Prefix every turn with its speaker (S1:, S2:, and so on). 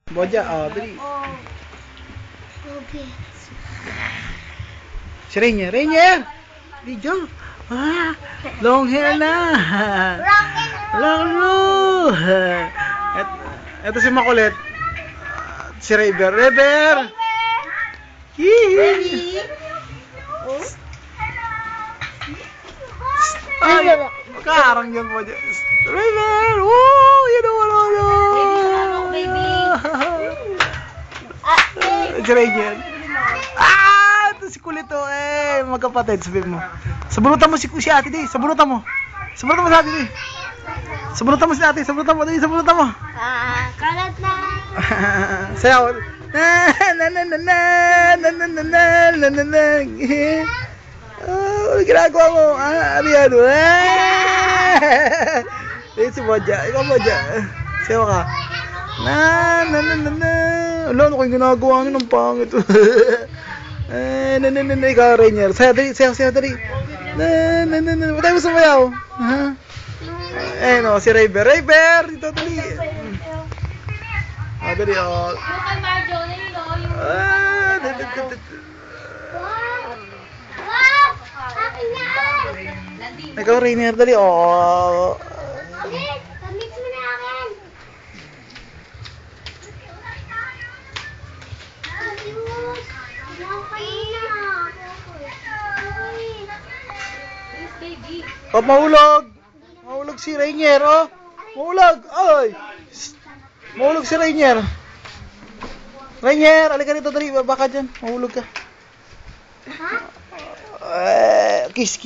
S1: Bodja, dali. Si Rainier. Rainier! Video. Long hair na. Long hair. Ito si Makulit. Si Rayber. Rayber! Hihi! Ay, makarang yan po dyan. Rayber! Woo! You know what I know?
S2: Baby!
S1: Si Rainier. Ito si Kulito eh. Magkapatid, sabihin mo. Sabunutan mo si ate di. Sabunutan mo. Sabunutan mo si ate di. Sabunutan mo si ate. Sabunutan mo. Sabunutan mo.
S2: Kalat na!
S1: Sayaw. Ano ginagawa mo? Ano yan? Si Bodja. Ikaw Bodja. Sayaw ka. Ala, ano kayong ginagawa nyo ng pangit? Ikaw Rainier. Sayaw dali. Sayaw dali. Patay mo sumayaw. No, si Rayber. Rayber! Dito dali. Dali
S2: Local Marjo, yung... Wow! Akin yan!
S1: Ikaw Rainier, dali.
S2: Ulit! Kamit mo na akin! Ayos! Okay na! Yes, baby!
S1: Mahulog! Mahulog si Rainier, Mahulog! Ay! Mahulog si Rainier. Rainier, alika dito, dali. Baka dyan. Mahulog ka.
S2: Ha?
S1: Kiss.